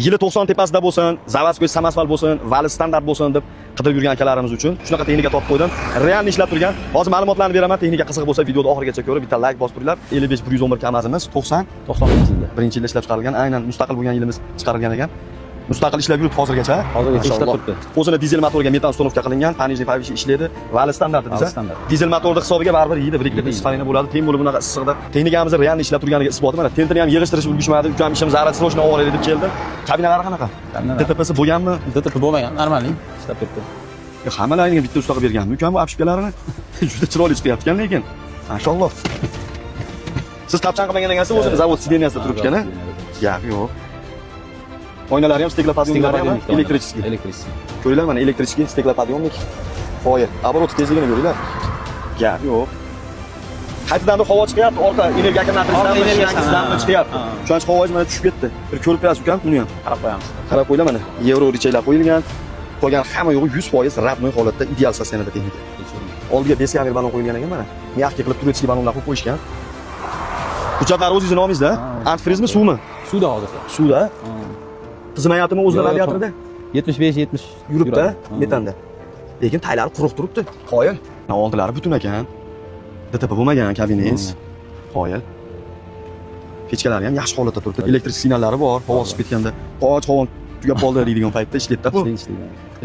yili 90 tepasida bo'lsin, Zavadskoy Samasval bo'lsin, Vali standart bo'lsin deb qidirib yurgan akalarimiz uchun shunaqa texnika topib qo'ydim. Realni ishlab turgan. Hozir ma'lumotlarni beraman. Texnika qiziq bo'lsa videoni oxirigacha ko'rib, bitta like bosib turinglar. 55-111 KAMAZimiz 90 birinchi yilda ishlab chiqarilgan. Aynan mustaqil bo'lgan yilimiz chiqarilgan ekan. Mustaqil ishlab yuribdi hozirgacha. Hozirgacha ishlab turibdi. O'zini dizel motoriga metan uстановка qilingan, panijniy pavishi ishlaydi. Vali standarti desa. Dizel motorning hisobiga baribir yeydi, biriktirib isfarina bo'ladi. Teng bo'lib bunaqa issiqda. Texnikamizni realni ishlab turganiga isboti mana. Tentini ham yig'ishtirishib ulgurishmadi. Ukam ishimiz zarrat srochni olib deb keldi. Kabinalari qanaqa? DTPsi bo'lganmi? DTP bo'lmagan, normalniy ishlab turibdi. Hammalaringga bitta ustaga berganmi? Ukam bu apshikalarini juda chiroyli chiqyapti lekin. Mashalloh. Siz tapchan qilmagan ekansiz, o'zini zavod sideniyasida turibdi-kana. Gap yo'q. Oynalari ham steklopodiyomlari ham elektrichеский. Ko'ringlar mana elektrichеский steklopodiyomlik. Qo'yib, оборот tezligini ko'ringlar. Gap yo'q. Qaytadan havo chiqyapti, orqa energiya akkumulyatoridan chiqyapti. Shuncha havoz mana tushib ketdi. Bir ko'rib qo'yasiz ukam, buni ham qarab qo'yamiz. Qarab qo'ylar mana, yevro richaylar qo'yilgan. Qolgan hamma yo'g'i 100% rabnoy holatda ideal sostenada texnika. Oldiga beskaver balon qo'yilgan ekan mana. Miyaqli qilib turetskiy balonlar qo'yib qo'yishgan. Hujjatlar o'zingizning nomingizda? Antifrizmi, suvmi? Suvda hozircha. Suvda? Tizmayaptimi o'zida radiatorda? 75-70 yuribdi metanda. Lekin taylari quruq turibdi. Qoyil. Oldilari butun ekan. DTP bo'lmagan kabinangiz. Qoyil. Pechkalari ham yaxshi holatda turibdi. Elektrik signallari bor. Havo chiqib ketganda, qoch havon tugab qoldi deydigan paytda ishlaydi-da bu.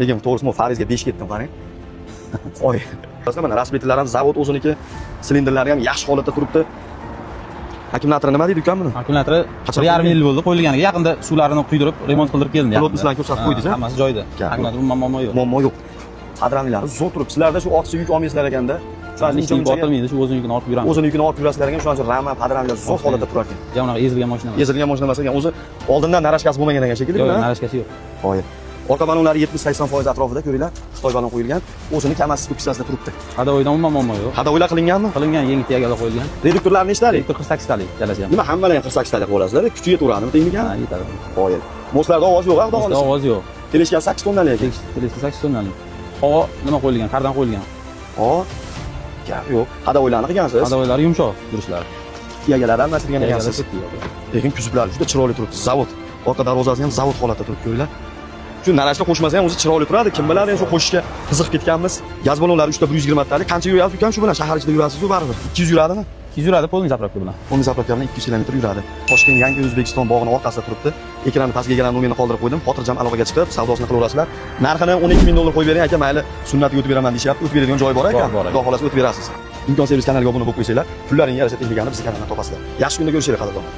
Lekin to'g'risi men farizga 5 ketdim, qarang. Qoyil. Aslida mana rasmetlar ham zavod o'ziniki, silindrlari ham yaxshi holatda turibdi. Akkumulyatori nima deydi ukam buni? Akkumulyatori 1,5 yil bo'ldi qo'yilganiga. Yaqinda suvlarini quydirib, remont qildirib keldim. Pilot bizlarga ko'rsatib qo'ydingiz-a? Hammasi joyida. Akkumulyator muammo yo'q. Muammo yo'q. Qadramlari zo'r turibdi. Sizlarda shu ortiqcha yuk olmaysizlar ekanda. Shuning botilmaydi, shu o'zini yukini olib yuramiz. O'zini yukini olib yurasizlar ekan, shuning uchun rama, qadramlar zo'r holatda turar ekan. Ja, unaqa ezilgan mashina emas. Ezilgan mashina emas ekan. O'zi oldindan narashkasi bo'lmagan ekan shekilli. Yo'q, narashkasi yo'q. Qo'yib. Orqa balonlari 70-80% atrofida ko'ringlar. Xitoy balon qo'yilgan. O'zini kamasiz to'kisasida turibdi. Hadovoydan umuman muammo yo'q. Hadovoylar qilinganmi? Qilingan, yangi tegalar qo'yilgan. Reduktorlar nechtalik? Reduktor 48 talik jalasi ham. Nima hammalar ham 48 talik qo'yasizlar? Kuchi yetaveradimi texnika? Ha, yetadi. Qo'yib. Moslarda ovoz yo'q, xudo xohlasa. Ovoz yo'q. Teleshka 8 tonnalik. Teleshka 8 tonnalik. Havo nima qo'yilgan? Qardan qo'yilgan. Hop. Gap yo'q. Hadovoylarni qilgansiz? Hadovoylari yumshoq yurishlari. Tuyagalari almashtirgan ekansiz. Lekin kuzublari juda chiroyli turibdi. Zavod. Orqa darvozasi ham zavod holatda turibdi, ko'ringlar. Shu narashga qo'shmasa ham o'zi chiroyli turadi. Kim biladi, shu qo'shishga qiziqib ketganmiz. Gaz balonlari 3 ta 120 talik. Qancha yuryapti ukam shu bilan shahar ichida yurasiz-ku baribir. 200 yuradimi? 200 yuradi polniy zapravka bilan. Polniy zapravka bilan 200 km yuradi. Toshkent Yangi O'zbekiston bog'ining orqasida turibdi. Ekranni pastga egalarning nomerini qoldirib qo'ydim. Xotirjam aloqaga chiqib, savdosini qilaverasizlar. Narxini 12 ming dollar qo'yib bering aka, mayli sunnatga o'tib beraman deyishyapti. O'tib beradigan joyi bor ekan. Xudo xolasa o'tib berasiz. Imkon servis kanaliga obuna bo'lib qo'ysanglar, pullaringiz yarasha texnikani bizning kanaldan topasizlar. Yaxshi kunda ko'rishaylik qadrdonlar.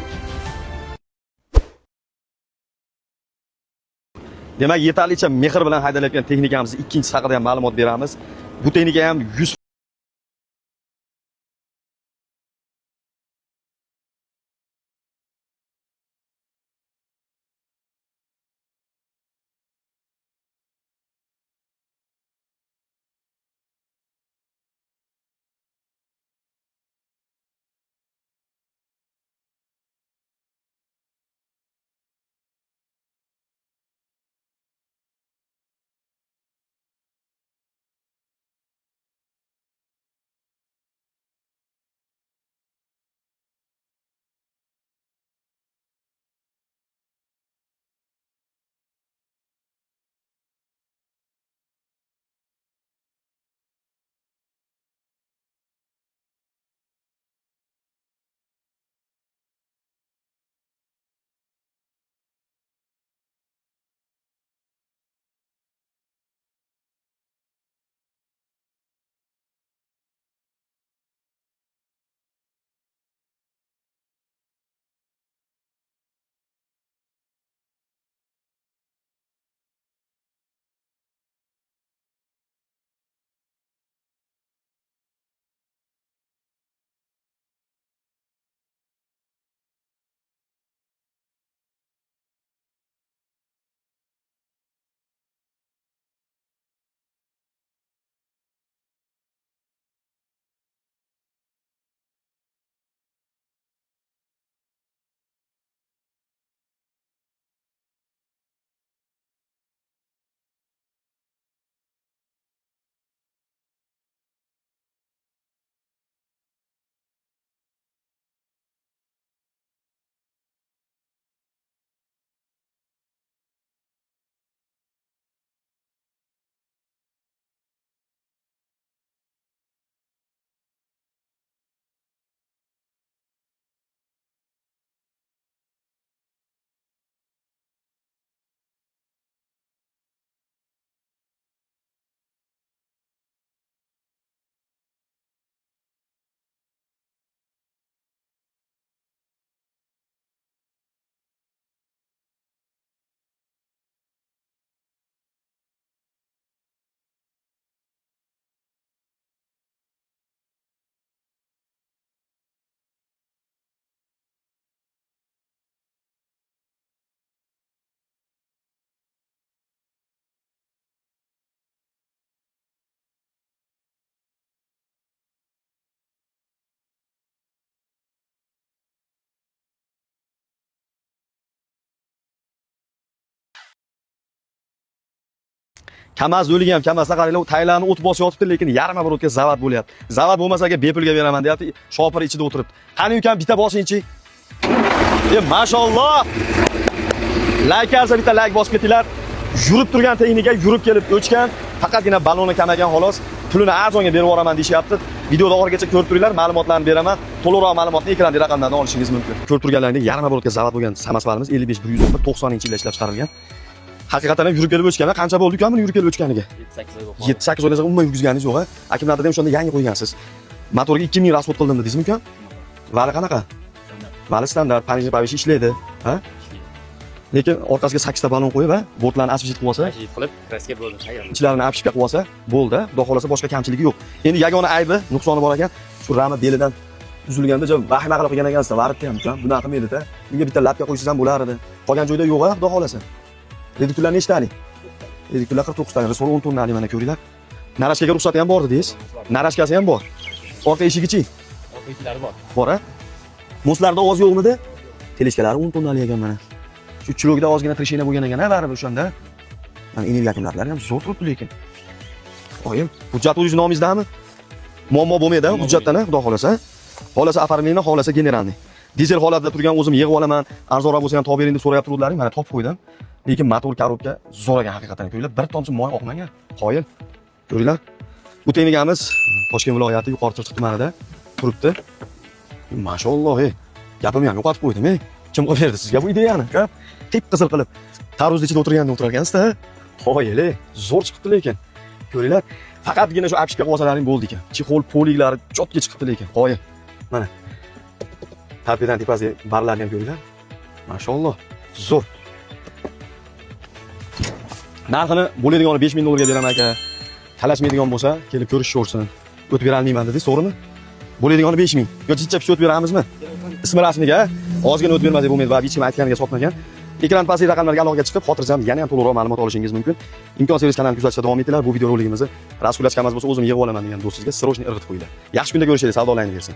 Demak, yetarlicha mehr bilan haydalayotgan texnikamizni ikkinchisi haqida ham ma'lumot beramiz. Bu texnika ham 100 Kamaz o'ligi ham Kamazda qaranglar, u taylarni o't bosib yotibdi, lekin yarim оборотga zavat bo'lyapti. Zavat bo'lmasa aka bepulga beraman deyapti. Shopir ichida o'tiribdi. Qani ukam bitta bosingchi. Mashalloh. Like alsa bitta like bosib ketinglar. Yurib turgan texnika yurib kelib o'chgan, faqatgina baloni kamagan xolos. Pulini arzonga berib yuboraman deyapti. Videoda oxirigacha ko'rib turinglar, ma'lumotlarni beraman. To'liqroq ma'lumotni ekrandagi raqamlardan olishingiz mumkin. Ko'rib turganlaringdek yarim оборотga zavat bo'lgan Samasvalimiz 55-110 90-yilda ishlab chiqarilgan. Haqiqatan ham yurib kelib o'chgan. Qancha bo'ldi ukamni yurib kelib o'chganiga? 7-8 oygacha umuman yurgizganingiz yo'q-a? Akimlarda ham shunda yangi qo'ygansiz. Motorga 2000 rasxod qildim dedingizmi ukam? Vali qanaqa? Vali standart, panjir pavish ishlaydi, ha? Lekin orqasiga 8 ta balon qo'yib, bortlarni asfalt qilib olsa, qilib, kraska bo'ldi, tayyor. ichlarini apishka qilib olsa, bo'ldi. Xudo xolasa boshqa kamchiligi yo'q. Endi yagona aybi, nuqsoni bor ekan, shu rama belidan uzilganda vahima qilib qilgan ekansiz, varibdi ham ukam. Bunaqa qilmaydi-da. Bunga bitta lapga qo'ysangiz ham bo'lar edi. Qolgan joyda yo'q-a, xudo xolasa. Reduktorlar nechtalik? Reduktorlar 49 talik, resor 10 tonnali mana ko'ringlar. Narashkaga ruxsati ham bor dedingiz. Narashkasi ham bor. Orqa eshigichi? Orqa eshiklari bor. Bor-a? Moslarda oz yo'qmidi? Teleshkalari 10 tonnali ekan mana. Shu chilogda ozgina trishina bo'lgan ekan, baribir o'shanda. Mana energiya akkumulyatorlari ham zo'r turibdi lekin. Oyim, hujjat o'zingiz nomingizdami? Muammo bo'lmaydi, hujjatdan, xudo xolasa. Xolasa afarinlikni, xolasa generalni. Dizel holatida turgan o'zim yig'ib olaman, arzonroq bo'lsa ham topib bering deb so'rayapti turuvdilaring, mana topib qo'ydim. Lekin motor korobka zo'r ekan haqiqatan ko'ringlar, bir tomchi moy oqmagan. Qoyil. Ko'ringlar. Bu texnikamiz Toshkent viloyati Yuqori Chirchiq tumanida turibdi. Mashalloh, gapimni ham yo'qotib qo'ydim, Kim qilib berdi sizga bu ideyani? Tip qizil qilib tarvuzning ichida o'tirganda o'tirgansiz-da. Qoyil, zo'r chiqibdi lekin. Ko'ringlar, faqatgina shu apishga qilsalaring bo'ldi ekan. Chexol poliglari chotga chiqibdi lekin. Qoyil. Mana. Tapedan tepasiga barlarni ham ko'ringlar. Mashalloh, zo'r. Narxini bo'ladigan 5000 dollarga beraman aka. Talashmaydigan bo'lsa, kelib ko'rishishsin. O'tib bera olmayman dedi, to'g'rimi? Bo'ladigan 5000. Yo chicha pishib o'tib beramizmi? Ismi rasmiga ozgina o'tib bermasak bo'lmaydi va bichim aytganiga sotmagan. Ekran pastdagi raqamlarga aloqaga chiqib, xotirjam yana ham to'liqroq ma'lumot olishingiz mumkin. Imkon servis kanalini kuzatishda davom etinglar. Bu video roligimizni raskulachkamiz bo'lsa o'zim yig'ib olaman degan do'stingizga sirojni irg'itib qo'yinglar. Yaxshi kunda ko'rishaylik, savdolayni bersin.